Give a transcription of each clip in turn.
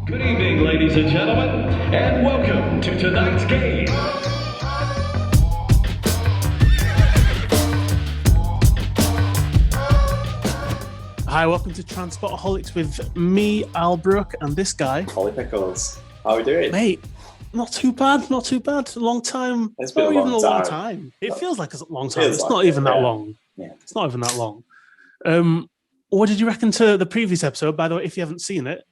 Good evening, ladies and gentlemen, and welcome to tonight's game. Hi, welcome to Transportoholics with me, Albrook, and this guy. Olly Pickles. How are we doing? Mate, not too bad. A long time. It's been a long time. It feels like a long time. Feels It's like not it, even that yeah. long. Yeah. It's not even that long. What did you reckon to the previous episode? By the way, if you haven't seen it,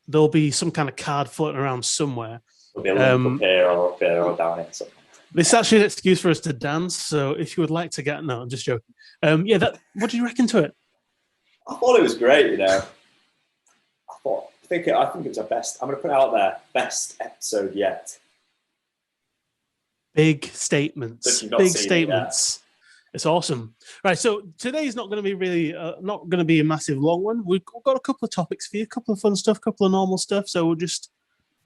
there'll be some kind of card floating around somewhere. There'll be a link up here or up here or down here. So. This is actually an excuse for us to dance, so if you would like to get... No, I'm just joking. What did you reckon to it? I thought it was great, you know. I think it was our best. I'm going to put it out there. Best episode yet. Big statements. Big statements. It's awesome. Right, so today's not going to be not going to be a massive long one. We've got a couple of topics for you, a couple of fun stuff, a couple of normal stuff. So we'll just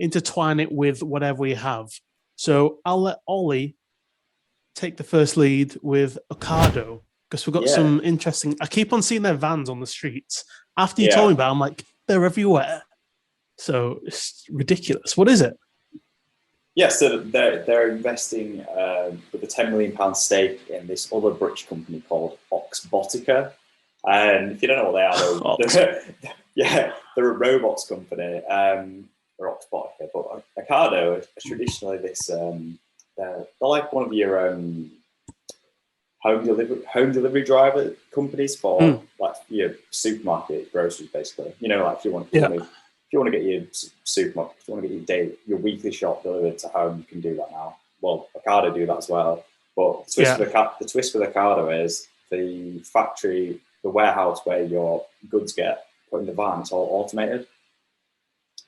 intertwine it with whatever we have. So I'll let Ollie take the first lead with Ocado, because we've got some interesting... I keep on seeing their vans on the streets. After you told me about it, I'm like, they're everywhere. So it's ridiculous. What is it? Yeah, so they're investing with a £10 million stake in this other British company called Oxbotica. And if you don't know what they are, they're a robots company. They're Oxbotica, but Ocado is traditionally this. They're like one of your home delivery driver companies for like your supermarket groceries, basically. You know, like if you want to get your supermarket, if you want to get your weekly shop delivered to home, you can do that now. Well, Ocado do that as well. But the twist with Ocado is the factory, the warehouse where your goods get put in the van, it's all automated.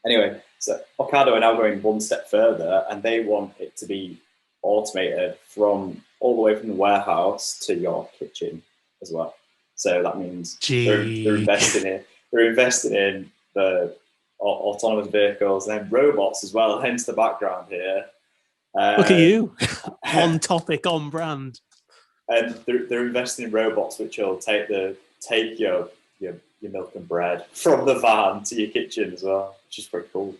Anyway, so Ocado are now going one step further, and they want it to be automated from all the way from the warehouse to your kitchen as well. So that means they're investing in the autonomous vehicles and then robots as well. Hence the background here. Look at you, on topic, on brand. And they're investing in robots which will take your milk and bread from the van to your kitchen as well, which is pretty cool.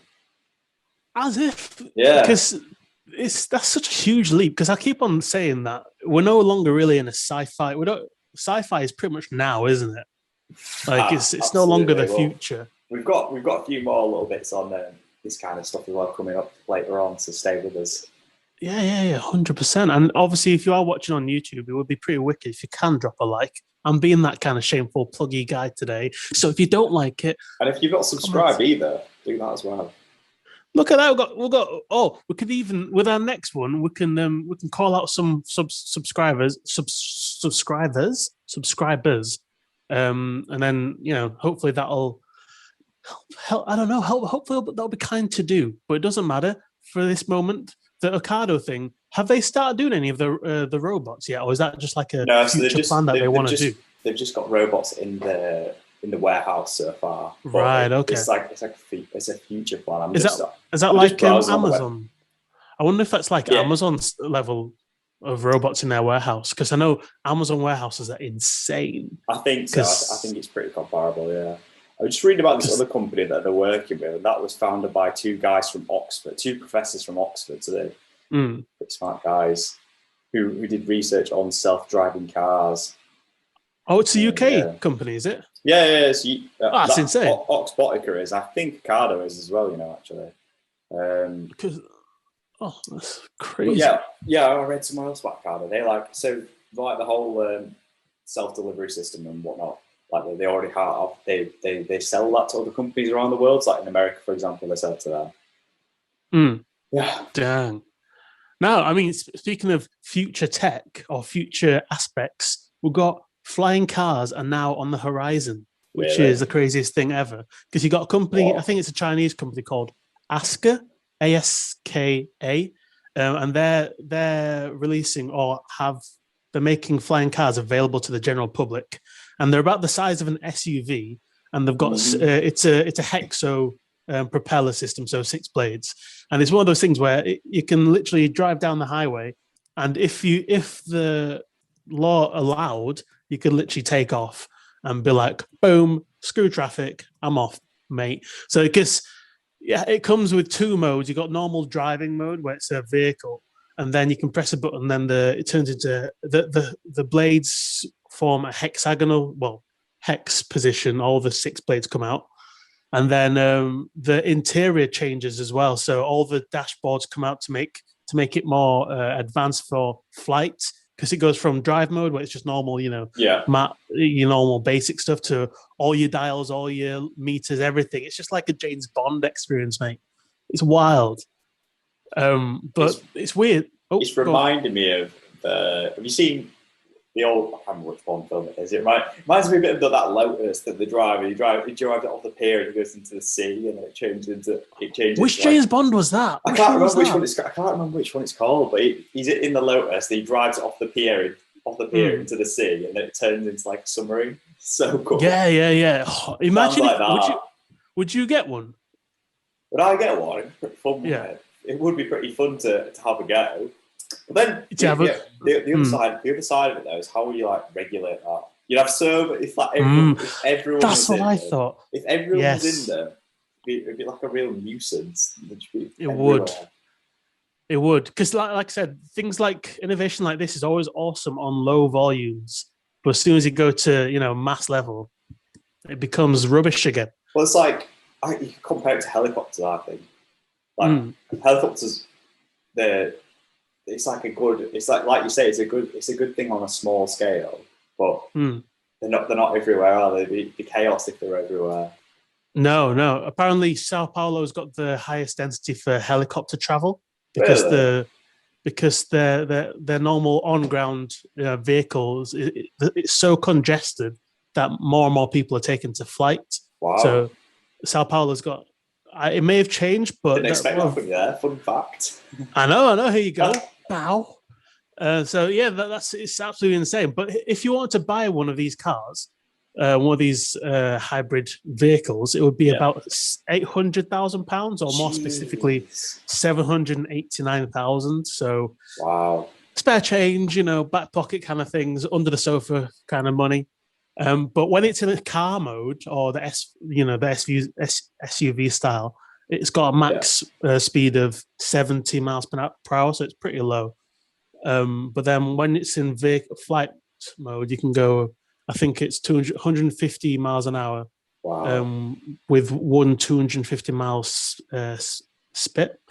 As if, because that's such a huge leap. Because I keep on saying that we're no longer really in a sci-fi. Sci-fi is pretty much now, isn't it? Like it's no longer the future. We've got a few more little bits on this kind of stuff as well coming up later on, so stay with us. Yeah, 100%. And obviously, if you are watching on YouTube, it would be pretty wicked if you can drop a like. I'm being that kind of shameful pluggy guy today. So if you don't like it, and if you've not subscribed either, do that as well. Look at that. We've got. Oh, we could even with our next one, we can call out some subscribers, and then hopefully that'll help. I don't know. Hopefully that'll be kind to do, but it doesn't matter for this moment. The Ocado thing, have they started doing any of the robots yet, or is that just like a future plan that they want to do? They've just got robots in the warehouse so far. Right. Okay. It's a future plan. Is that like Amazon? I wonder if that's like Amazon's level of robots in their warehouse, because I know Amazon warehouses are insane. I think so. I think it's pretty comparable. Yeah. I was just reading about this other company that they're working with, and that was founded by two professors from Oxford. So they're pretty smart guys who did research on self-driving cars. Oh, it's a UK company, is it? Yeah. That's insane. Oxbotica is. I think Ocado is as well, actually. That's crazy. Yeah, I read somewhere else about Ocado. They like the whole self-delivery system and whatnot. Like they already have, they sell that to other companies around the world. So like in America, for example, they sell it to them. Yeah. Dang. Now, I mean, speaking of future tech or future aspects, we've got flying cars are now on the horizon, which is the craziest thing ever. Because you got a company, I think it's a Chinese company called Aska, ASKA, and they're releasing they're making flying cars available to the general public. And they're about the size of an SUV, and they've got it's a hexo propeller system, so 6 blades, and it's one of those things where you can literally drive down the highway, and if the law allowed, you could literally take off and be like, boom, screw traffic, I'm off, mate. So I guess Yeah, it comes with 2 modes. You got normal driving mode where it's a vehicle, and then you can press a button. Then it turns into the blades form a hexagonal, hex position. All the 6 blades come out, and then the interior changes as well. So all the dashboards come out to make it more advanced for flight, because it goes from drive mode where it's just normal, your normal basic stuff, to all your dials, all your meters, everything. It's just like a James Bond experience, mate. It's wild, but it's weird. It's reminding me of have you seen the old, I can't remember which Bond film it is. It reminds me a bit of that Lotus that they drive. He drives it off the pier and he goes into the sea, and then it changes. Which James Bond was that? I can't remember which one it's called, but he's in the Lotus. And he drives it off the pier into the sea, and then it turns into like a submarine. So cool. Yeah. Imagine like that. Would you get one? Would I get one? It'd be pretty fun. Yeah. It would be pretty fun to have a go. But then the other side of it though is how will you like regulate that? You'd have if everyone that's was what I there, thought. If everyone was in there, it'd be like a real nuisance. It would, because like I said, things like innovation like this is always awesome on low volumes, but as soon as you go to mass level, it becomes rubbish again. Well, it's like you can compare it to helicopters. I think helicopters, it's like you say, it's a good thing on a small scale, but they're not everywhere, are they? It'd be chaos if they're everywhere. No. Apparently, Sao Paulo's got the highest density for helicopter travel because their normal on-ground vehicles, it's so congested that more and more people are taken to flight. Wow. So Sao Paulo's got. It may have changed, but didn't expect that from you there. Fun fact. I know. Here you go. Bow. So yeah, it's absolutely insane. But if you wanted to buy one of these cars, one of these hybrid vehicles, it would be about £800,000, or more specifically, 789,000. So wow, spare change, back pocket kind of things, under the sofa kind of money. But when it's in a car mode or the SUV style, it's got a max speed of 70 miles per hour, so it's pretty low. But then when it's in flight mode, you can go, I think it's 150 miles an hour. Wow. With one 250 miles spit.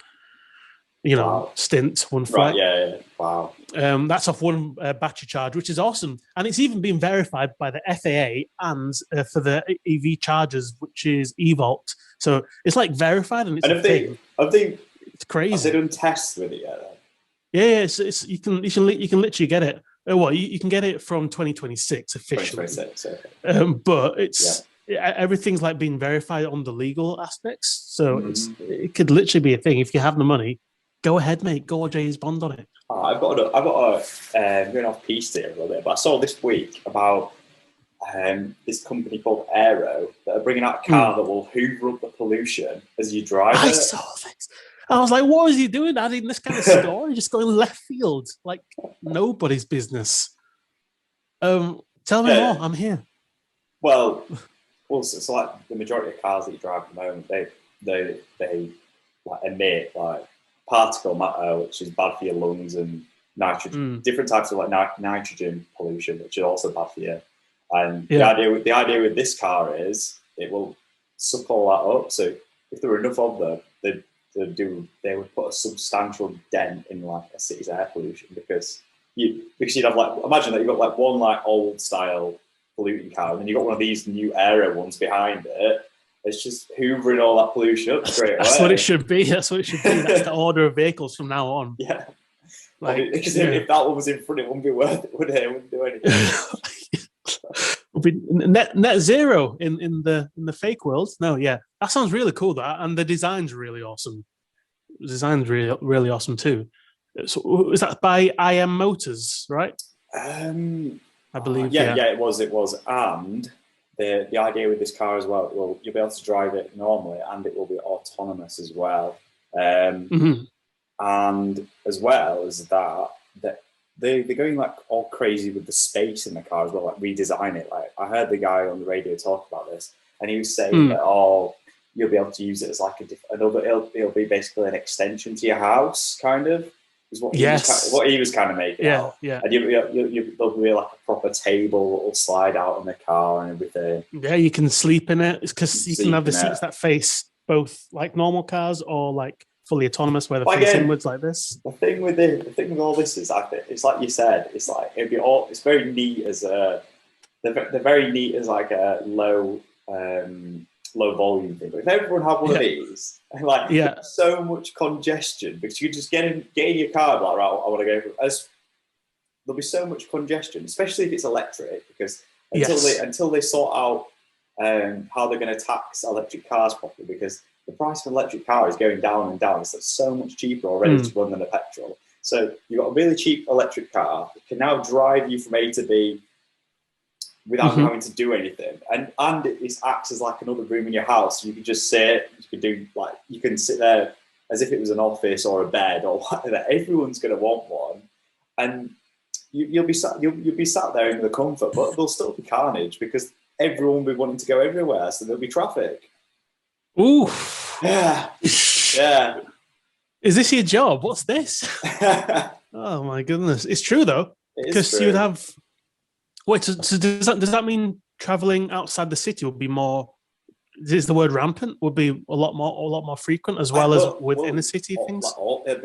Stint, one flight. Right, yeah. Wow. That's off one battery charge, which is awesome. And it's even been verified by the FAA and for the EV chargers, which is eVault. So it's like verified, and it's crazy. Have they done tests with it yet? Yeah, you can literally get it. You can get it from 2026 officially. 2026, okay. But it's everything's like being verified on the legal aspects. So it could literally be a thing. If you have the money, go ahead, mate. Go James Bond on it. I've got a going off piece here a little bit, but I saw this week about this company called Aero that are bringing out a car that will hoover up the pollution as you drive it. I saw this. I was like, what is he doing adding this kind of story? Just going left field, like nobody's business. Tell me more. I'm here. Well, it's like the majority of cars that you drive at the moment, they like emit like particle matter, which is bad for your lungs, and nitrogen, different types of like nitrogen pollution, which is also bad for you. And the idea with this car is it will suck all that up. So if there were enough of them, they would put a substantial dent in like a city's air pollution, because you'd have like, imagine that you've got like one like old style polluting car, and then you've got one of these new aero ones behind it. It's just hoovering all that pollution up straight away. That's what it should be. That's the order of vehicles from now on. Yeah. Like, because if that one was in front, it wouldn't be worth it, would it? It wouldn't do anything. It'll be net zero in the fake world. No, yeah. That sounds really cool, and the design's really awesome. The design's really, really awesome too. So, is that by IM Motors, right? I believe. Yeah, it was. And the idea with this car as well, you'll be able to drive it normally, and it will be autonomous as well. And as well as that they're going like all crazy with the space in the car as well, like redesign it. Like I heard the guy on the radio talk about this, and he was saying that you'll be able to use it as like another. It'll be basically an extension to your house, kind of. Is what he was kind of making out. Yeah. And there'll be like a proper table that'll slide out in the car and everything. Yeah, you can sleep in it because you can have the seats that face both like normal cars or like fully autonomous where they face inwards like this. The thing with all this is, I think it's like you said, it's like it's very neat as they're very neat as like a low volume thing. But if everyone had one of these, like so much congestion because you just get in your car and like, right, I want to go. There'll be so much congestion, especially if it's electric, because until they sort out how they're going to tax electric cars properly, because the price of an electric car is going down and down. It's so much cheaper already to run than a petrol. So you've got a really cheap electric car that can now drive you from A to B without having to do anything, and it acts as like another room in your house. You can just sit, you can sit there as if it was an office or a bed or whatever. Everyone's going to want one, and you'll be sat there in the comfort, but there'll still be carnage because everyone will be wanting to go everywhere, so there'll be traffic. Ooh, yeah. Is this your job? What's this? Oh my goodness, it's true though, because you would have. Wait, so does that mean traveling outside the city would be more? Is the word rampant? Would be a lot more frequent as well as within the city things. Like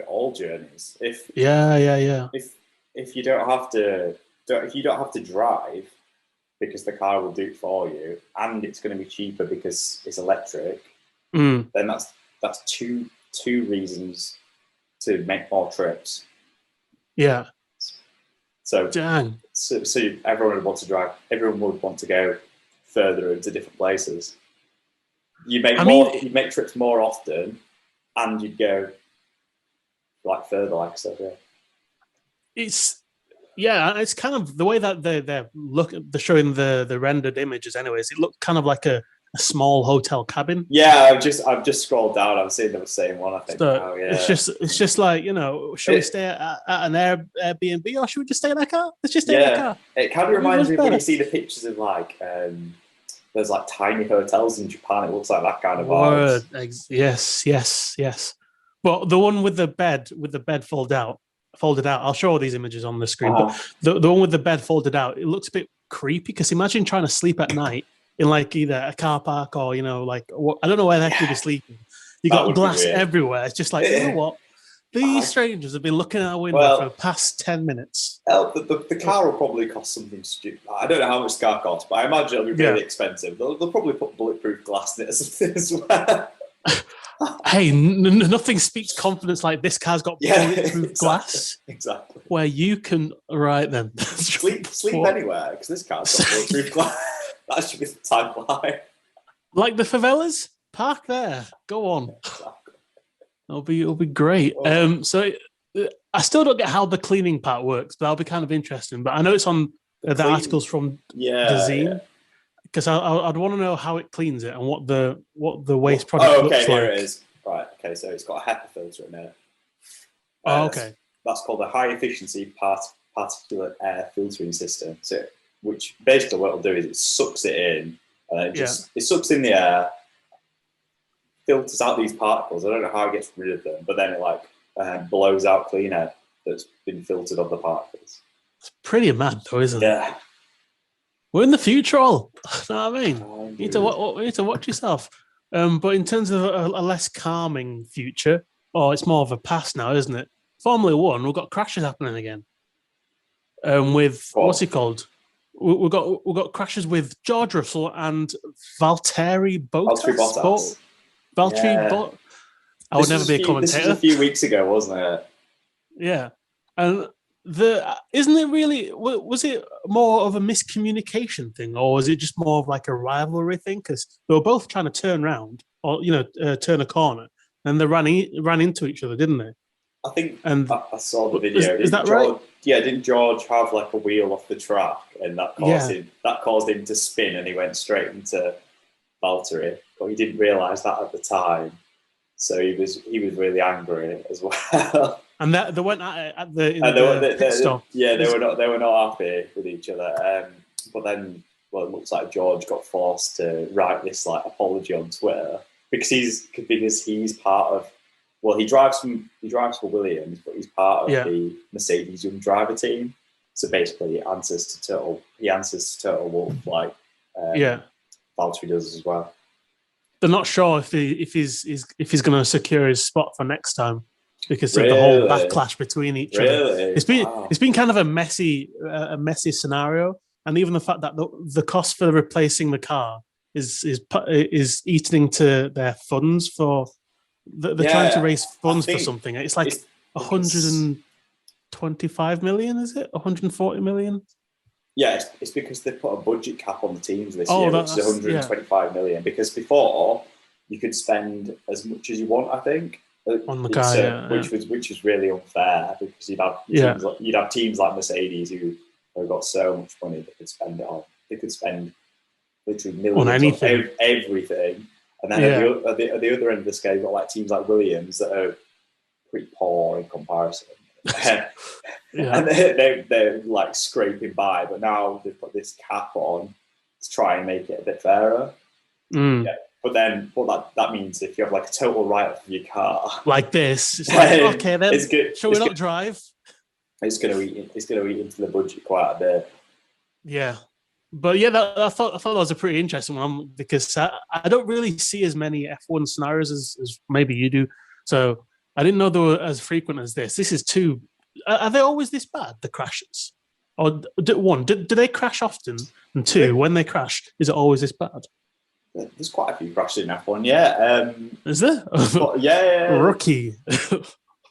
all journeys. If you don't have to drive because the car will do it for you, and it's going to be cheaper because it's electric, then that's two reasons to make more trips. Yeah. So, dang. So everyone would want to drive. Everyone would want to go further into different places. You make trips more often, and you'd go like further, like I said. Yeah. It's kind of the way that they're showing the rendered images. Anyways, it looked kind of like a small hotel cabin. Yeah, I've just scrolled down. I've seen the same one. I think. So it's just like, should we stay at an Airbnb or should we just stay in a car? Let's just stay in a car. It kind of reminds me when you see the pictures of like there's like tiny hotels in Japan. It looks like that kind of vibes. Yes. But the one with the bed folded out. I'll show all these images on the screen. But the one with the bed folded out, it looks a bit creepy because imagine trying to sleep at night in like either a car park or I don't know where the heck you'd be sleeping. You got glass everywhere. It's just like, you know what? These strangers have been looking out our window for the past 10 minutes. The car will probably cost something stupid. I don't know how much the car costs, but I imagine it'll be really expensive. They'll probably put bulletproof glass in it as well. Hey, nothing speaks confidence like this car's got bulletproof glass. Exactly. Where you can sleep anywhere because this car's got bulletproof glass. That should be the tagline. Like the favelas, park there. Go on. Exactly. It'll be great. So I still don't get how the cleaning part works, but that'll be kind of interesting. But I know it's on the articles from the zine, because I'd want to know how it cleans it and what the waste product looks like. Here it is. Right. Okay. So it's got a HEPA filter in it. Okay. That's called a high efficiency particulate air filtering system. So, which basically what it'll do is it sucks it in, and it sucks in the air, filters out these particles. I don't know how it gets rid of them, but then it blows out clean air that's been filtered of the particles. It's pretty mad, though, isn't it? Yeah. We're in the future, all. You know what I mean? You need to watch yourself. But in terms of a less calming future, it's more of a past now, isn't it? Formula One, we've got crashes happening again. With what's he called? We've got crashes with George Russell and Valtteri Bottas. Valtteri. I would never be a commentator. This was a few weeks ago, wasn't it? Yeah, and isn't it really? Was it more of a miscommunication thing, or was it just more of like a rivalry thing? Because they were both trying to turn around, or turn a corner, and they ran into each other, didn't they? I think I saw the video. Is that right? Yeah, didn't George have like a wheel off the track, and that caused him to spin, and he went straight into Valtteri, but he didn't realise that at the time, so he was really angry as well. And they went at the pit stop. Yeah, they were not happy with each other. But then, it looks like George got forced to write this like apology on Twitter because he's part of. Well, he drives for Williams, but he's part of the Mercedes Young Driver team. So basically, he answers to Turtle Wolf like Valtteri does as well. They're not sure if he's going to secure his spot for next time because of the whole backlash between each other. It's been kind of a messy scenario, and even the fact that the cost for replacing the car is eating into their funds for. They're trying to raise funds for something. It's like 125 million, is it? 140 million? Yeah, it's because they put a budget cap on the teams this year, which is 125 million. Because before you could spend as much as you want, I think, on the car, which was really unfair because you'd have teams like Mercedes who have got so much money they could spend it on. They could spend literally millions on everything. And then at the other end of the scale, you've got like teams like Williams that are pretty poor in comparison. And they're like scraping by, but now they've put this cap on to try and make it a bit fairer. Yeah. But then what that means if you have like a total write-off of your car. Like this. It's like, okay then, shall we not drive? It's going to eat into the budget quite a bit. Yeah. But yeah, I thought that was a pretty interesting one because I don't really see as many F1 scenarios as maybe you do. So I didn't know they were as frequent as this. This is two. Are they always this bad, the crashes? Or one, do they crash often? And two, when they crash, is it always this bad? There's quite a few crashes in F1, yeah. Is there? Yeah. Rookie.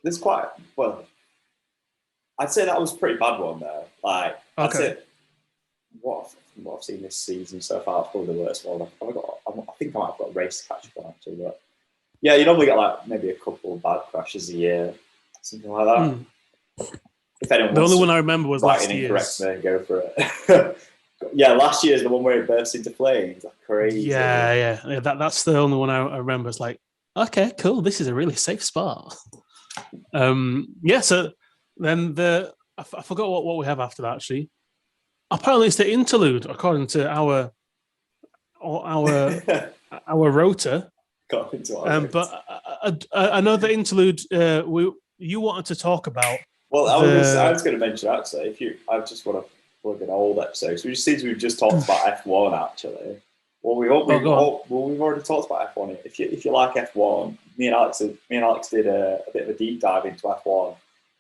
There's quite, well, I'd say that was a pretty bad one though. Like, I'd say what I've seen this season so far, it's probably the worst one. I think I might have got a race to catch up on actually, but yeah, you normally get like maybe a couple of bad crashes a year, something like that. If anyone the only one I remember was last year. Correct me and go for it. Yeah, last year's the one where it burst into flames. That's crazy. Yeah. That's the only one I remember. It's like, okay, cool. This is a really safe spot. So then I forgot what we have after that actually. Apparently, it's the interlude, according to our rota. But I know the interlude you wanted to talk about. Well, I was going to mention actually. I just want to plug an old episode. So since we've just talked about F1, actually. Well, we've already talked about F1. If you like F1, me and Alex did a bit of a deep dive into F1.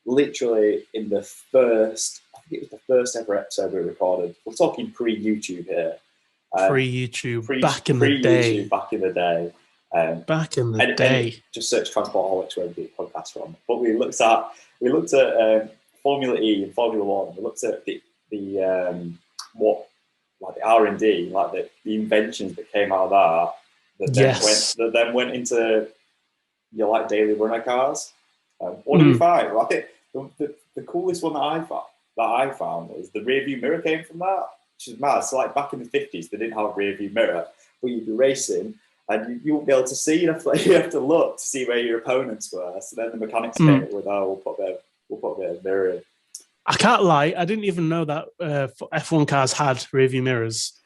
Literally in the first. I think it was the first ever episode we recorded. We're talking pre-YouTube here. Pre-YouTube, back in the day. Back in the day. Just search Transportoholics wherever you get podcasts from. But we looked at Formula E and Formula One. We looked at the R&D, like the inventions that came out of that then went into your like daily runner cars. What do we find? Well, I think the coolest one that I found was the rear view mirror came from that, which is mad. So like back in the 50s, they didn't have a rear view mirror, but you'd be racing and you won't be able to see. You have to look to see where your opponents were. So then the mechanics came up with, we'll put a bit of mirror in. I can't lie, I didn't even know that F1 cars had rear view mirrors.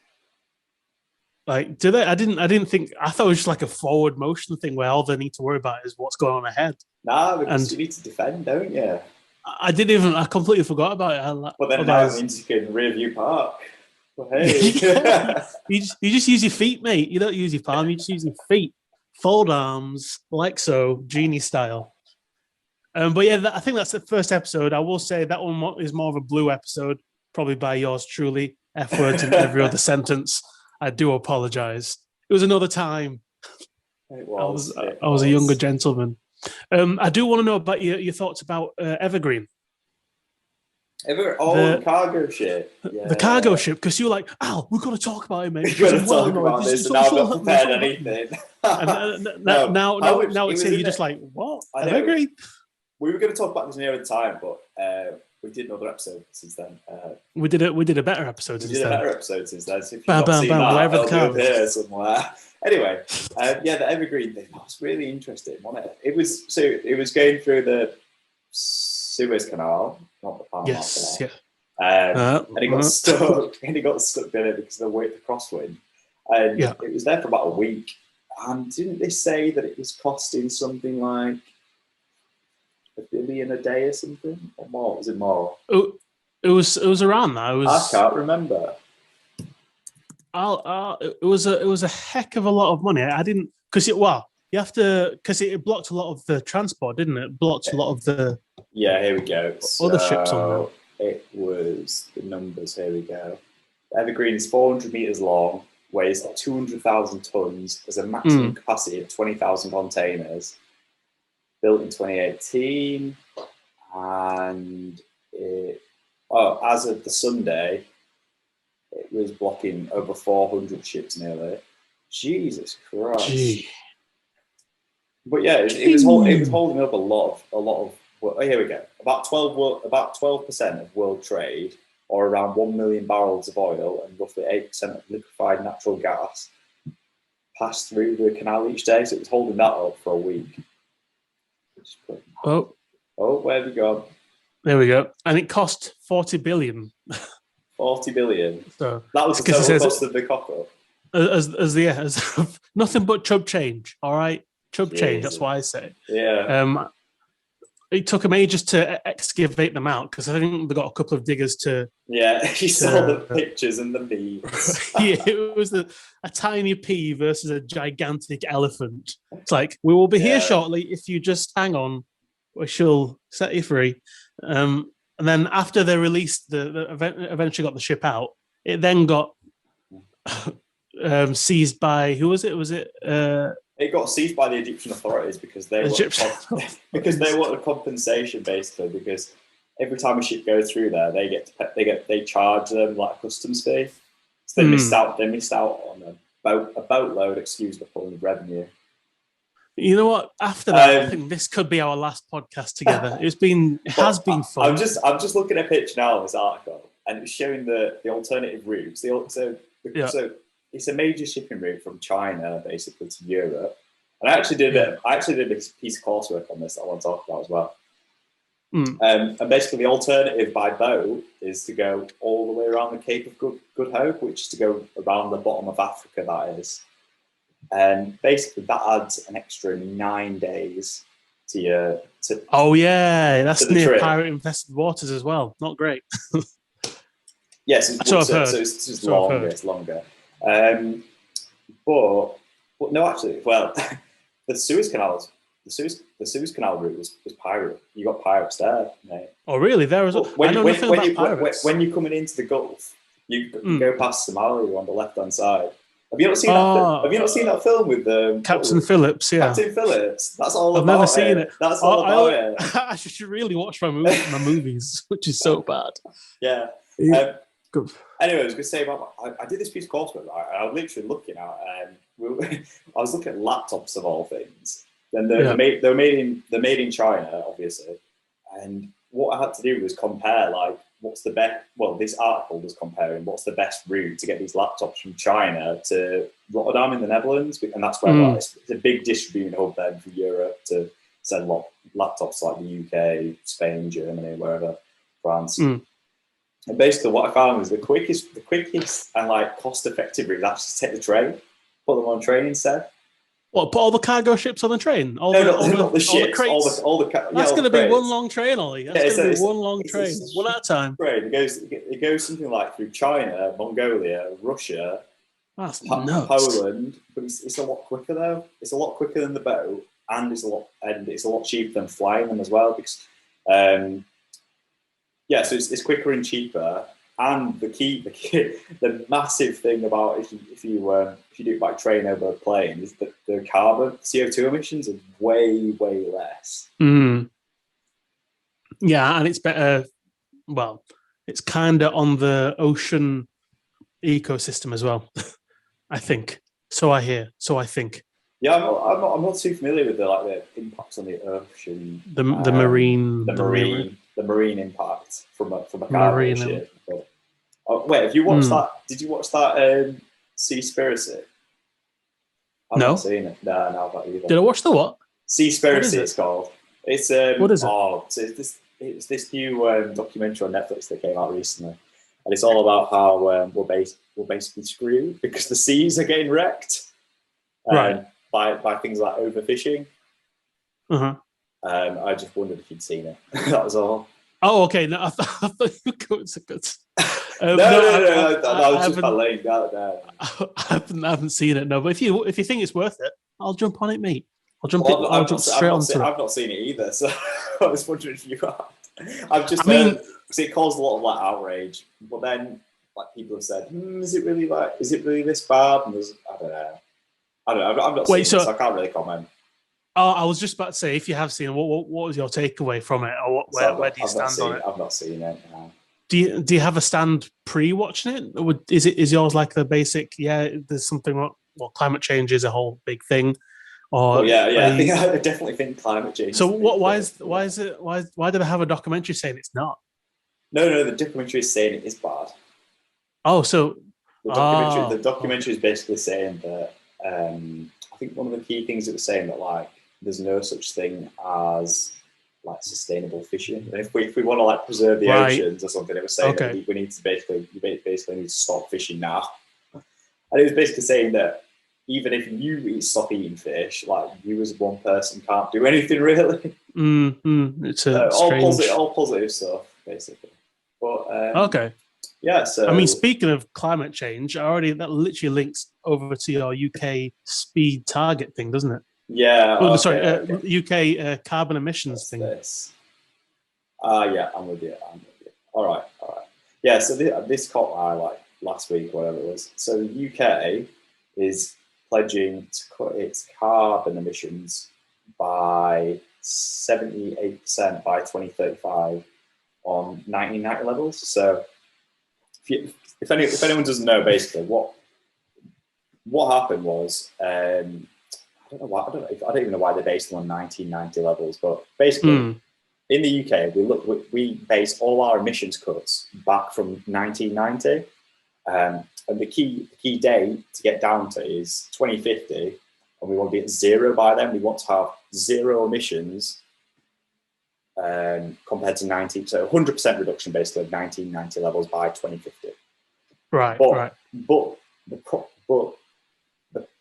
Like, do they? I didn't think. I thought it was just like a forward motion thing where all they need to worry about is what's going on ahead. Nah, because you need to defend, don't you? I completely forgot about it. But then now it means you can rear view park. Well, hey. you just use your feet, mate. You don't use your palm. You just use your feet. Fold arms, like so, genie style. But yeah, I think that's the first episode. I will say that one is more of a blue episode, probably by yours truly. F words in every other sentence. I do apologise. It was another time. I was a younger gentleman. I do want to know about your thoughts about Evergreen. The cargo ship. Yeah. The cargo ship, because you're like, we've got to talk about it, mate. We've got to talk about this, and now I've not prepared anything. Now it's here, you're just like, what? Evergreen? We were going to talk about this near the time, but we did another episode since then. We did a better episode since then. So if you've not seen that, it'll be here somewhere. Anyway, the Evergreen thing, that was really interesting, wasn't it? It was going through the Suez Canal, not the Panama Canal. And it got stuck. And it got stuck there because of the crosswind. And it was there for about a week. And didn't they say that it was costing something like $1 billion a day or something, or more? Was it more? It was around that. I can't remember. It was a heck of a lot of money. I didn't you have to, because it blocked a lot of the transport, didn't it? It blocked a lot of the here we go. Other ships on there. It was the numbers. Here we go. Evergreen is 400 meters long, weighs 200,000 tons, has a maximum capacity of 20,000 containers. Built in 2018, and as of the Sunday, it was blocking over 400 ships nearly. Jesus Christ! Gee. But yeah, it was holding up a lot of. Well, here we go. About 12% of world trade, or around 1 million barrels of oil, and roughly 8% of liquefied natural gas, passed through the canal each day. So it was holding that up for a week. Oh, where have you gone? There we go. And it cost 40 billion. 40 billion. So that was the total cost of the cock-up. As nothing but chub change. All right, chub change. That's what I say. Yeah. It took them ages to excavate them out because I think they got a couple of diggers to. Yeah, you saw the pictures and the memes. Yeah, it was a tiny pea versus a gigantic elephant. It's like, we will be here shortly if you just hang on. We shall set you free. And then after they released eventually got the ship out, it then got seized by, who was it? Was it? It got seized by the Egyptian authorities because they wanted compensation, basically, because every time a ship goes through there, they charge them like a customs fee. So they missed out on a boatload, excuse the pun, of revenue. You know what? After that, I think this could be our last podcast together. It has been fun. I'm just looking at a picture now of this article, and it's showing the alternative routes. So it's a major shipping route from China basically to Europe. And I actually did a piece of coursework on this that I want to talk about as well. And basically, the alternative by boat is to go all the way around the Cape of Good Hope, which is to go around the bottom of Africa. That is. And basically, that adds an extra 9 days to your. That's near pirate-infested waters as well. Not great. Yes, it's just longer. It's longer. But no, actually, well, the Suez Canal route was pirate. You got pirates there, mate. Oh, really? There was. I know nothing about pirates. When you're coming into the Gulf, you go past Somalia on the left-hand side. Have you not seen that? Have you not seen that film with Captain Phillips? Yeah, Captain Phillips. That's all. I've never seen it. That's all about it. I should really watch my movies, which is so bad. Yeah. Anyway, I was going to say about I did this piece of coursework, right? I was literally looking at I was looking at laptops of all things. Then they're made in China, obviously. And what I had to do was compare what's the best. Well, this article was comparing what's the best route to get these laptops from China to Rotterdam in the Netherlands, and that's where it's a big distributing hub then for Europe to send laptops like the UK, Spain, Germany, wherever, France. And basically, what I found was the quickest and cost-effective route is actually take the train, put them on a train instead. What? Put all the cargo ships on the train? Not the ships. All the That's going to be one long train, Ollie. That's going to be one long train, one at a time. Train. It goes something like through China, Mongolia, Russia, Poland. But it's a lot quicker though. It's a lot quicker than the boat, and it's a lot cheaper than flying them as well because. So it's quicker and cheaper, and the massive thing about if you do it by train over a plane is that the carbon CO2 emissions are way less. Yeah, and it's better. Well, it's kind of on the ocean ecosystem as well. I think so. I hear. So I think. Yeah, I'm not too familiar with the impacts on the ocean. The marine impact from a cargo ship. Wait, have you watched that? Did you watch that Seaspiracy? I've not seen it. No, not either. Did I watch the what? Seaspiracy, it's called. It's what is it? It's this new documentary on Netflix that came out recently, and it's all about how we're basically screwed because the seas are getting wrecked. Right. by things like overfishing. Uh-huh. I just wondered if you'd seen it. That was all. Oh, okay. No, I thought you were going to good. No, that was just my link. I haven't seen it. No, but if you think it's worth it, I'll jump on it, mate. I'll jump straight onto it. I've not seen it either, so I was wondering if you are. I've just heard because it caused a lot of like outrage, but then like people have said, is it really this bad? And I don't know. I've not seen it, so I can't really comment. Oh, I was just about to say, if you have seen it, what was your takeaway from it, or where do you stand on it? I've not seen it. No. Do you have a stand pre-watching it? Or is yours like the basic? Yeah, there's something. Well, climate change is a whole big thing. Or I definitely think climate change. So why did I have a documentary saying it's not? No, the documentary is saying it is bad. Oh, so the documentary is basically saying that. I think one of the key things it was saying that like there's no such thing as like sustainable fishing. And if we want to like preserve the oceans or something, it was saying that we need to basically need to stop fishing now. And it was basically saying that even if you stop eating fish, like you as one person can't do anything really. It's all positive stuff basically. But okay. Yeah, so I mean, speaking of climate change, that literally links over to your UK speed target thing, doesn't it? Yeah. UK carbon emissions thing. Yeah, I'm with you. All right. Yeah, so this caught my eye like last week, whatever it was. So the UK is pledging to cut its carbon emissions by 78% by 2035 on 1990 levels. So if anyone doesn't know, basically what happened was I don't even know why they based them on 1990 levels, but basically in the UK we base all our emissions cuts back from 1990, and the key date to get down to is 2050, and we want to be at zero by then. We want to have zero emissions compared to 100% reduction basically of 1990 levels by 2050. Right. But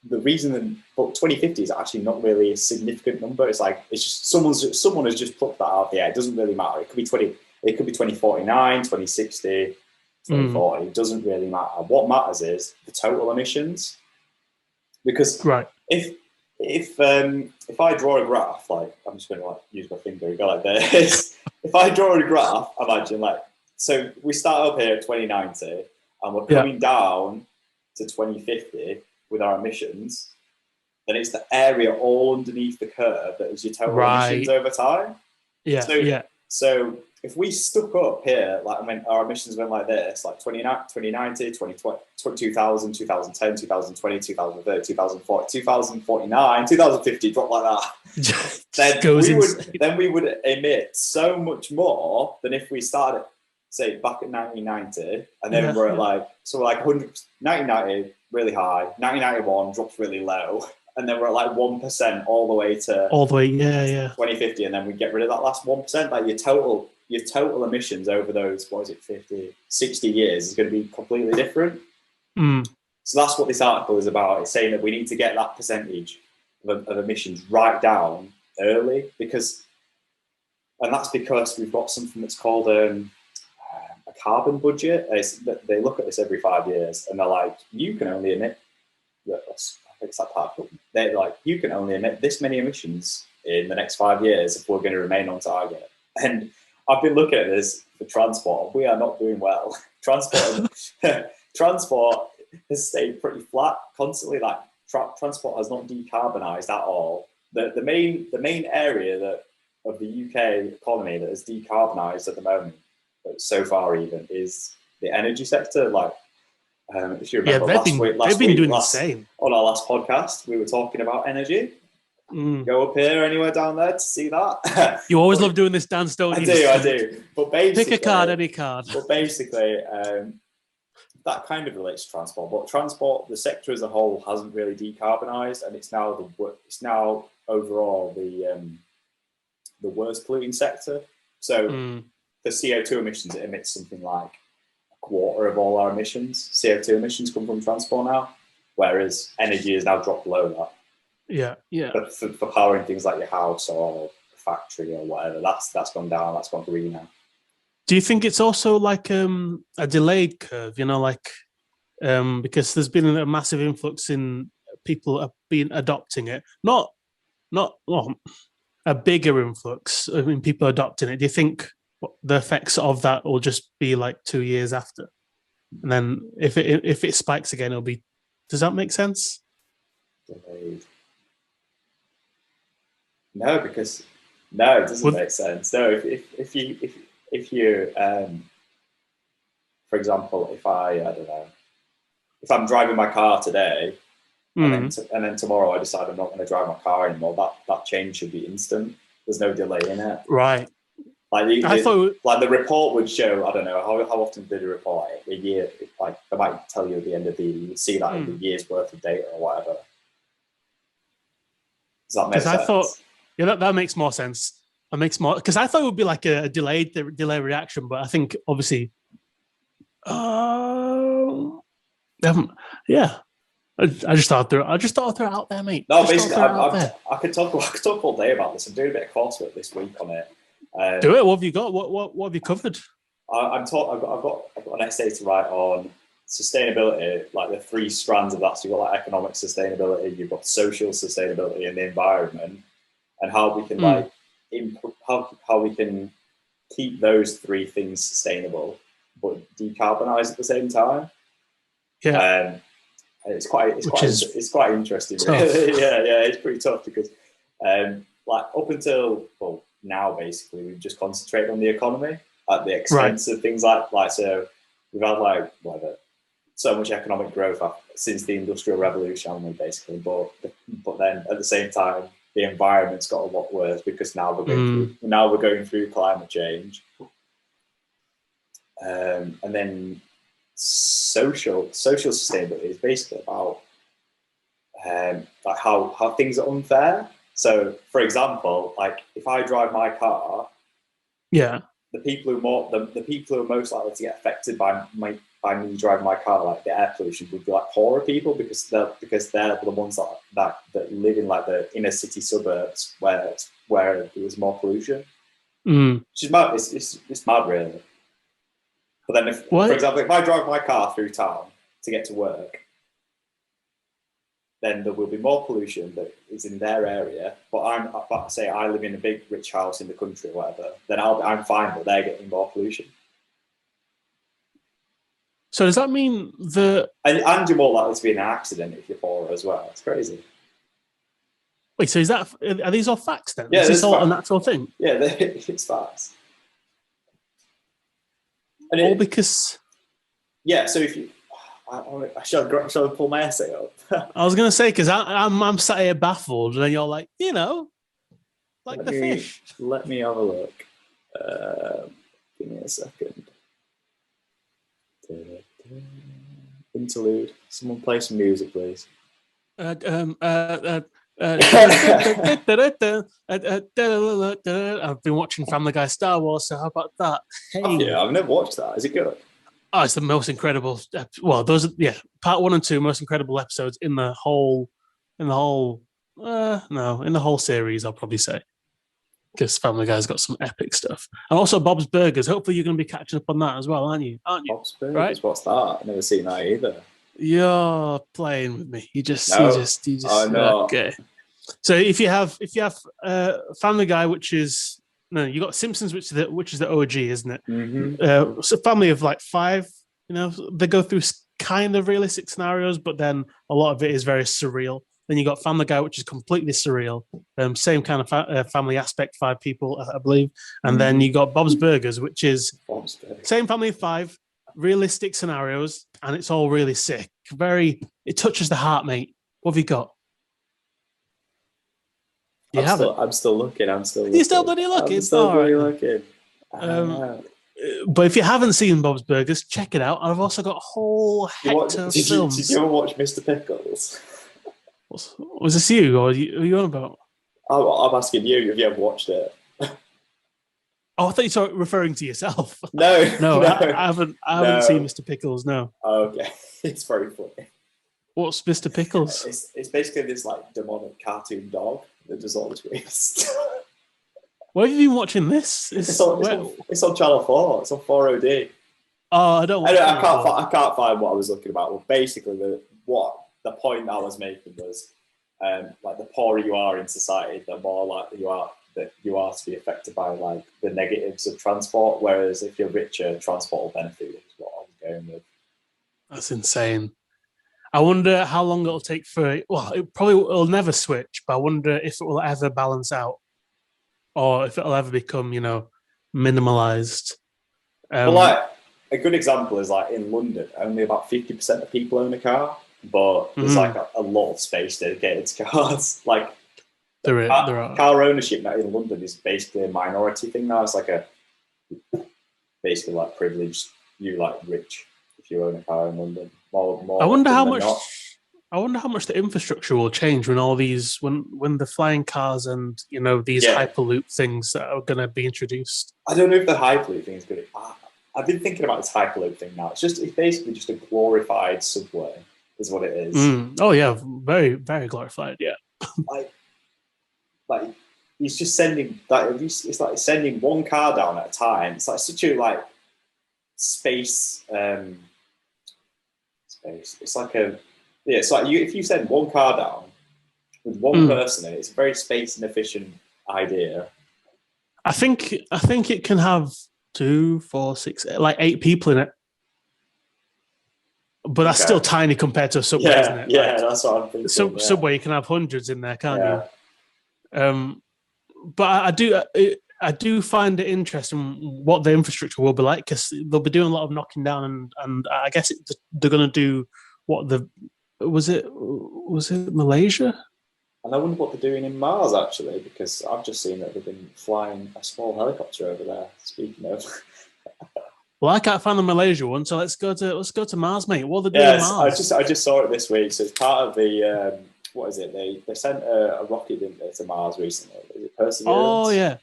the reason but 2050 is actually not really a significant number. It's just someone has just put that out there. It doesn't really matter. It could be 2049, 2060, 2040. It doesn't really matter. What matters is the total emissions. Because if I draw a graph, like I'm just going to use my finger and go like this. If I draw a graph, imagine so we start up here at 2090 and we're coming down to 2050 with our emissions, then it's the area all underneath the curve that is your total emissions over time. So if we stuck up here, our emissions went like this, like 2090, 2000, 2010, 2020, 2030, 2040, 2049, 2050, drop like that. then we would emit so much more than if we started, say, back at 1990, and then we're at 100, 1990, really high, 1991 drops really low, and then we're at 1% all the way to 2050, and then we get rid of that last 1%. Like your total emissions over those 50, 60 years is going to be completely different. So that's what this article is about. It's saying that we need to get that percentage of emissions right down early, and that's because we've got something that's called a carbon budget. They look at this every 5 years, and they're like, you can only emit. They're like, you can only emit this many emissions in the next 5 years if we're going to remain on target. And I've been looking at this for transport. We are not doing well. Transport has stayed pretty flat constantly. Transport has not decarbonised at all. The main area of the UK economy that has decarbonised at the moment, so far even, is the energy sector. If you remember insane. On our last podcast, we were talking about energy. Go up here, anywhere down there to see that. You always love doing this dance, don't you? I do. But basically, pick a card, any card. But basically, that kind of relates to transport. But transport, the sector as a whole, hasn't really decarbonised, and it's now overall the worst polluting sector. So for CO2 emissions, it emits something like a quarter of all our emissions. CO2 emissions come from transport now, whereas energy has now dropped below that. Yeah, yeah. But for powering things like your house or factory or whatever, that's gone down. That's gone green now. Do you think it's also like a delayed curve? You know, like because there's been a massive influx in people being adopting it. Not well, a bigger influx. I mean, people adopting it. Do you think the effects of that will just be like 2 years after, and then if it spikes again, it'll be? Does that make sense? Delayed. No, because no, it doesn't make sense. No, if you for example, if I don't know, if I'm driving my car today, and then tomorrow I decide I'm not going to drive my car anymore, that change should be instant. There's no delay in it. Right. Like I thought, like the report would show. I don't know how often did the report a year? Like they might tell you at the end of the you see that in the year's worth of data or whatever. Does that make sense? I thought, yeah, that makes more sense. That makes more because I thought it would be like a delay reaction, but I think obviously, yeah. I just thought they're out there, mate. No, basically, I could talk all day about this. I'm doing a bit of coursework this week on it. Do it. What have you got? What have you covered? I've got an essay to write on sustainability, like the 3 strands of that. So you've got like economic sustainability, you've got social sustainability, and the environment, and how we can how we can keep those 3 things sustainable, but decarbonize at the same time. Yeah. It's quite interesting. yeah, it's pretty tough because like up until now basically we've just concentrated on the economy at the expense of things like so we've had like so much economic growth since the Industrial Revolution basically, but then at the same time the environment's got a lot worse because now we're going through climate change, and then social sustainability is basically about like how things are unfair. So, for example, like if I drive my car, the people who are most likely to get affected by me driving my car, like the air pollution, would be like poorer people because they're the ones that live in like the inner city suburbs where there's more pollution. Which is mad. It's mad, really. But then, for example, if I drive my car through town to get to work, then there will be more pollution that is in their area. But I live in a big rich house in the country or whatever, then I'm fine, but they're getting more pollution. So does that mean and you're more likely to be in an accident if you're poorer as well? It's crazy. Wait, so are these all facts then? Yeah, is this all a natural thing? Yeah, it's facts. And all because... Yeah, so if you... Shall I pull my essay up? I was going to say, because I'm sat here baffled, and then you're like, like the fish. Let me have a look. Give me a second. Interlude. Someone play some music, please. I've been watching Family Guy Star Wars, so how about that? Hey. Yeah, I've never watched that. Is it good? Oh, it's the most incredible. Well, those are part 1 and 2 most incredible episodes in the whole series. I'll probably say because Family Guy's got some epic stuff, and also Bob's Burgers. Hopefully, you're going to be catching up on that as well, aren't you? Bob's Burgers. Right? What's that? I've never seen that either. You're playing with me. You just. I know. Okay. So if you have Family Guy, which is you got Simpsons, which is the OG, isn't it? Mm-hmm. It's a family of like 5. They go through kind of realistic scenarios, but then a lot of it is very surreal. Then you got Family Guy, which is completely surreal. Same kind of family aspect, 5 people, I believe. And then you got Bob's Burgers, which is same family of 5, realistic scenarios, and it's all really sick. It touches the heart, mate. What have you got? I'm still looking. You're still bloody looking? I'm still bloody looking. But if you haven't seen Bob's Burgers, check it out. I've also got a whole hectare of films. Did you ever watch Mr. Pickles? Was this you, or are you on about? I'm asking you if you ever watched it. Oh, I thought you were referring to yourself. No, I haven't seen Mr. Pickles. No. Oh, okay, it's very funny. What's Mr. Pickles? It's basically this like demonic cartoon dog that does all the twists. Where have you been watching this? It's on Channel 4. It's on 4OD. Oh, I don't. I can't find what I was looking about. Well, basically, the point I was making was, like the poorer you are in society, the more likely you are to be affected by like the negatives of transport. Whereas if you're richer, transport will benefit you. Is what I was going with. That's insane. I wonder how long it'll take for. Well, it'll never switch, but I wonder if it will ever balance out, or if it'll ever become, minimalized. Well, like a good example is like in London, only about 50% of people own a car, but there's like a lot of space dedicated to cars. Like there are. Car ownership now in London is basically a minority thing now. It's like basically like privileged, you like rich if you own a car in London. More I wonder how much. not. I wonder how much the infrastructure will change when all these, when the flying cars and these hyperloop things that are going to be introduced. I don't know if the hyperloop thing is good. I've been thinking about this hyperloop thing now. It's basically just a glorified subway, is what it is. Oh yeah, very very glorified. Yeah, like he's just sending that. It's like sending one car down at a time. It's like such a like space. Space. It's like it's like if you send one car down with one person in it, it's a very space inefficient idea. I think it can have 2, 4, 6, like 8 people in it, but that's still tiny compared to a subway, isn't it? Yeah, that's what I'm thinking. Subway, you can have hundreds in there, can't you? But I do find it interesting what the infrastructure will be like, because they'll be doing a lot of knocking down, and I guess they're going to do what was it Malaysia? And I wonder what they're doing in Mars, actually, because I've just seen that they've been flying a small helicopter over there. Speaking of, well, I can't find the Malaysia one, so let's go to Mars, mate. What are they doing in Mars? I just saw it this week. So it's part of the what is it? They sent a rocket, didn't they, to Mars recently? Is it Perseverance? Oh yeah,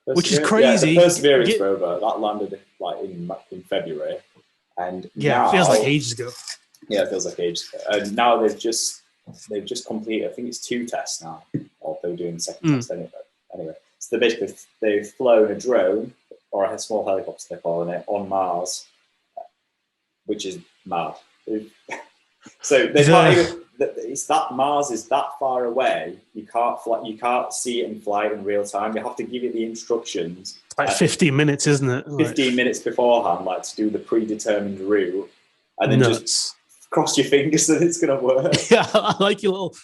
which is crazy. Yeah, the Perseverance rover that landed like in February, and now, it feels like ages ago. Yeah, it feels like ages ago. And now they've just completed, I think it's 2 tests now, or they were doing the second test anyway. So they've flown a drone, or a small helicopter they're calling it, on Mars, which is mad. So they can't even, it's that Mars is that far away, you can't see it and fly it in real time. You have to give it the instructions. It's like 15 minutes, isn't it? 15 minutes beforehand, like to do the predetermined route, and then just cross your fingers that it's going to work. Yeah, I like your little.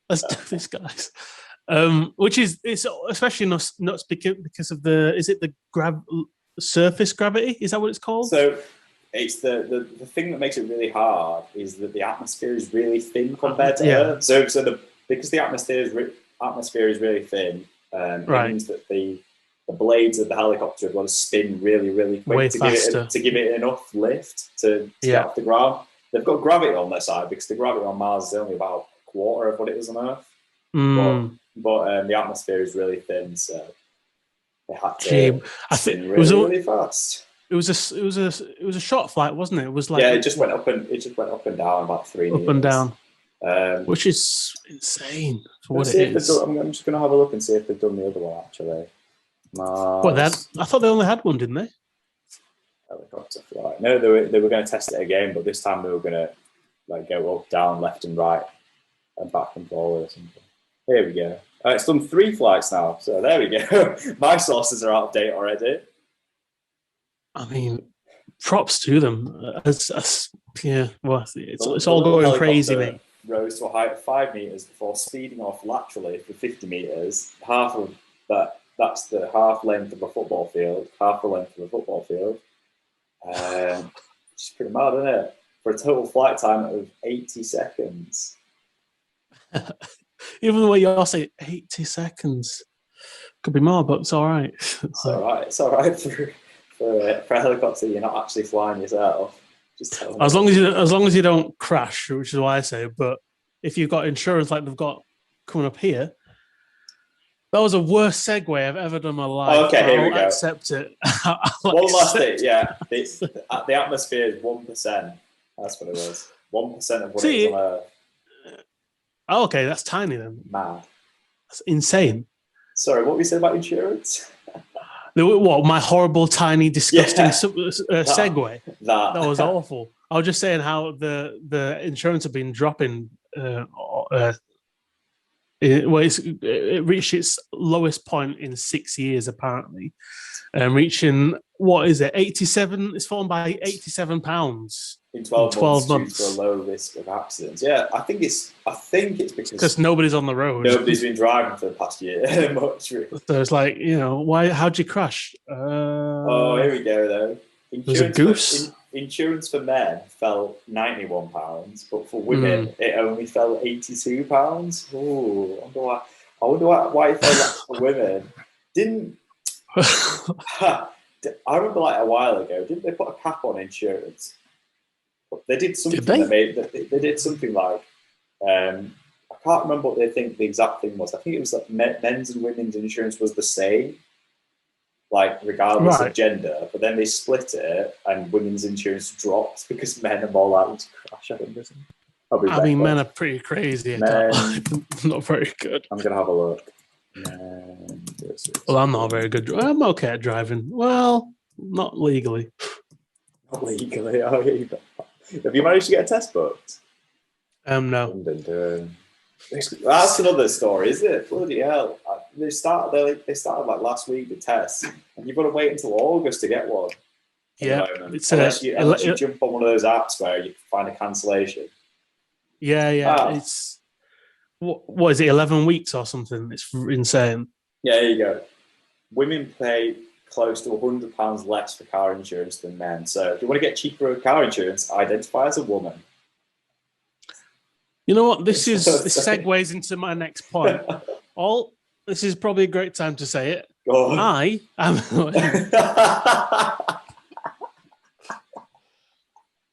Let's do this, guys. Which is, it's especially nuts because of the surface gravity? Is that what it's called? So it's the thing that makes it really hard is that the atmosphere is really thin compared to Earth. So because the atmosphere is really thin, it means that the blades of the helicopter have got to spin really, really quick to give it enough lift to get off the ground. They've got gravity on their side because the gravity on Mars is only about a quarter of what it is on Earth. But the atmosphere is really thin, so they had to spin really fast. It was a short flight, wasn't it? It was like it just went up and down about 3 meters. Up and down, which is insane for what it is. I'm just going to have a look and see if they've done the other one actually. Mars. I thought they only had one, didn't they? Helicopter flight. No, they were going to test it again, but this time they were going to like go up, down, left, and right, and back and forward or something. Here we go. It's done 3 flights now, so there we go. My sources are out of date already. I mean, props to them. It's all going crazy, mate. Rose to a height of 5 meters before speeding off laterally for 50 meters. Half of that. That's the half length of a football field. Half the length of a football field. It's pretty mad, isn't it? For a total flight time of 80 seconds. Even the way you all say 80 seconds. Could be more, but it's all right. It's all right. It's all right for a helicopter. You're not actually flying yourself. Just tell them. As long as you don't crash, which is why I say. But if you've got insurance like they've got coming up here, that was the worst segue I've ever done in my life. Okay, here we go. I'll accept it. One last thing, The atmosphere is 1%. That's what it was. 1% of what it is on Earth. Oh, okay, that's tiny then. Mad. That's insane. Sorry, what were you saying about insurance? What, my horrible, tiny, disgusting Yeah. segue? That Was awful. I was just saying how the insurance have been dropping. It reached its lowest point in 6 years, apparently, and reaching what is it? 87. It's fallen by £87 in 12 months due to a low risk of accidents. Yeah, I think it's because nobody's on the road. nobody's been driving for the past year much. So it's like, why? How'd you crash? Oh, here we go though. There's a goose. Insurance for men fell £91, but for women it only fell £82. Oh, I wonder why it fell that for women. I remember like a while ago, didn't they put a cap on insurance? They did something. They did something like I can't remember what they think the exact thing was. I think it was like men's and women's insurance was the same, like regardless of gender. But then they split it, and women's insurance dropped because men are more likely to crash. I mean, men are pretty crazy. Not very good. I'm gonna have a look. Well, I'm not very good. I'm okay at driving. Well, not legally. Not legally. Oh, yeah. Have you managed to get a test booked? No. That's another story, isn't it? Bloody hell! They started like last week the test, and you've got to wait until August to get one. Yeah, unless you jump on one of those apps where you find a cancellation. Yeah. It's what is it? 11 weeks or something? It's insane. Yeah, there you go. Women pay close to £100 less for car insurance than men. So if you want to get cheaper car insurance, identify as a woman. You know what? This segues into my next point. This is probably a great time to say it. Go on. I am.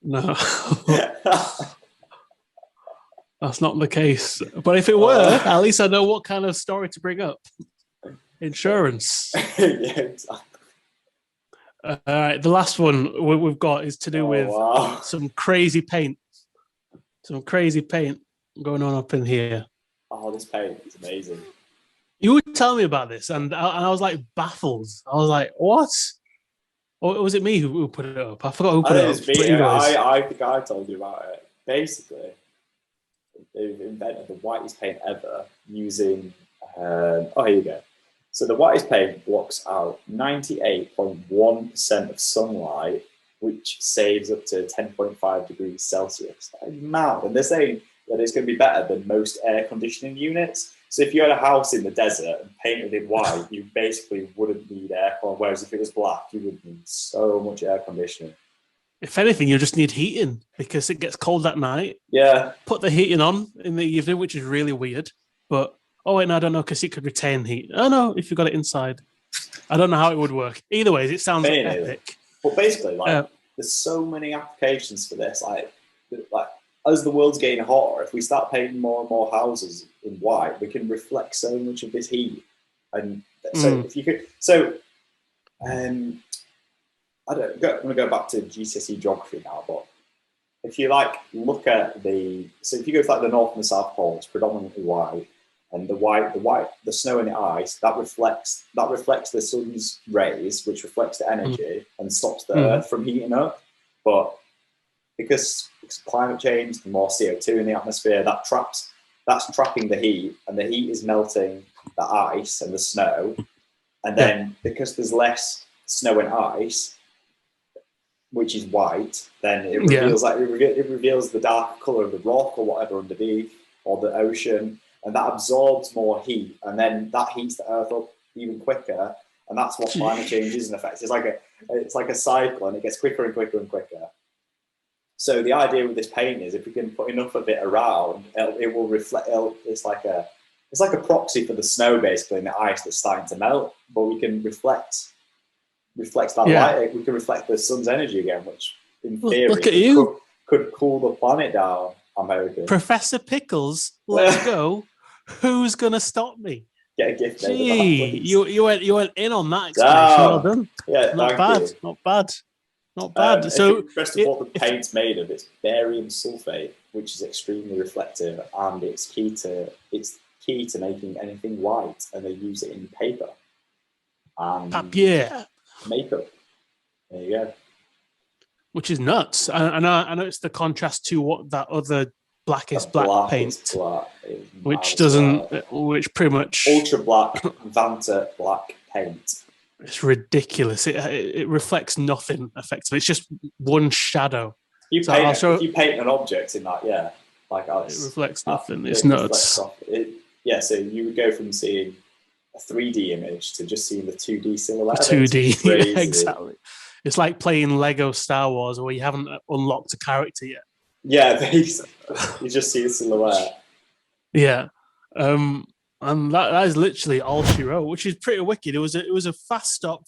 No. That's not the case. But if it were, at least I know what kind of story to bring up. Insurance. Yeah, exactly. All right, the last one we've got is to do with some crazy paint. Some crazy paint going on up in here. Oh, this paint is amazing. You would tell me about this, and I was like baffled. I was like, what? Or was it me who put it up? I forgot who put it up. I think I told you about it. Basically, they've invented the whitest paint ever using... here you go. So the whitest paint blocks out 98.1% of sunlight, which saves up to 10.5 degrees Celsius. That is mad. And they're saying that it's going to be better than most air conditioning units. So if you had a house in the desert and painted it white, you basically wouldn't need aircon. Whereas if it was black, you would need so much air conditioning. If anything, you just need heating because it gets cold at night. Yeah. Put the heating on in the evening, which is really weird. But, I don't know, because it could retain heat. Oh, no, if you got it inside. I don't know how it would work. Either way, it sounds epic. But basically, there's so many applications for this. Like as the world's getting hotter, if we start painting more and more houses in white, we can reflect so much of this heat. And so if you could, I'm going to go back to GCSE geography now, but if you look at so if you go to the North and the South Pole, it's predominantly white, and the snow and the ice that reflects the sun's rays, which reflects the energy and stops the Earth from heating up. But because it's climate change, the more CO2 in the atmosphere, that's trapping the heat, and the heat is melting the ice and the snow, and then because there's less snow and ice, which is white, then it reveals it reveals the dark color of the rock or whatever underneath, or the ocean, and that absorbs more heat, and then that heats the Earth up even quicker, and that's what climate change is in effect. It's like a cycle, and it gets quicker and quicker and quicker. So the idea with this paint is if we can put enough of it around, it will reflect. It's like a proxy for the snow, basically, and the ice that's starting to melt. But we can reflect that light. We can reflect the sun's energy again, which in theory could cool the planet down. I'm hoping. Professor Pickles, let's go. Who's gonna stop me? Get a gift. Gee, you went in on that explanation. Well done. Yeah, not bad. Not bad. So, if you're interested in what the paint's made of, it's barium sulfate. which is extremely reflective, and it's key to making anything white, and they use it in paper and Papier. makeup. There you go. Which is nuts. I know it's the contrast to what that other blackest black paint, which pretty much ultra black Vanta black paint. It's ridiculous. It reflects nothing effectively. It's just one shadow. If you paint an object in that, it reflects nothing. It's nuts. So you would go from seeing a 3D image to just seeing the 2D silhouette. 2D, exactly. It's like playing Lego Star Wars where you haven't unlocked a character yet. Yeah, you just see a silhouette. Yeah. And that is literally all she wrote, which is pretty wicked. It was a fast stop,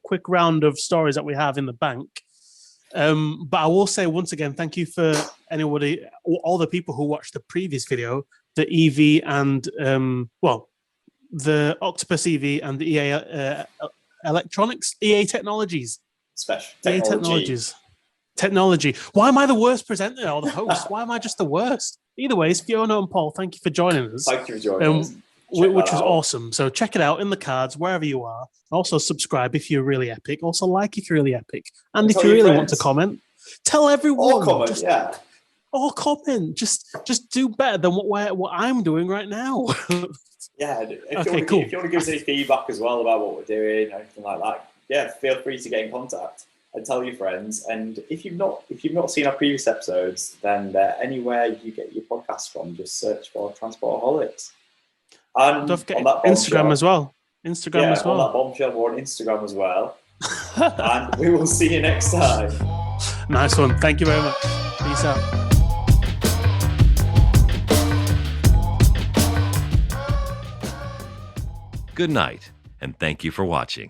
quick round of stories that we have in the bank. But I will say once again, thank you for anybody, all the people who watched the previous video, the EV and the Octopus EV and the EA Electronics, EA Technologies. Special Technology. Why am I the worst presenter or the host? Why am I just the worst? Either way, Fiona and Paul, thank you for joining us. Thank you for joining us. Which was awesome. So check it out in the cards, wherever you are. Also subscribe if you're really epic. Also like if you're really epic. And if you really want to comment, tell everyone. Or comment, Or comment. Just do better than what I'm doing right now. Yeah. If you want to give us any feedback as well about what we're doing, anything like that, feel free to get in contact and tell your friends. And if you've not seen our previous episodes, then anywhere you get your podcasts from, just search for Transportoholics. And don't forget Instagram as well. On that bombshell, we're on Instagram as well. And we will see you next time. Nice one. Thank you very much. Peace out. Good night, and thank you for watching.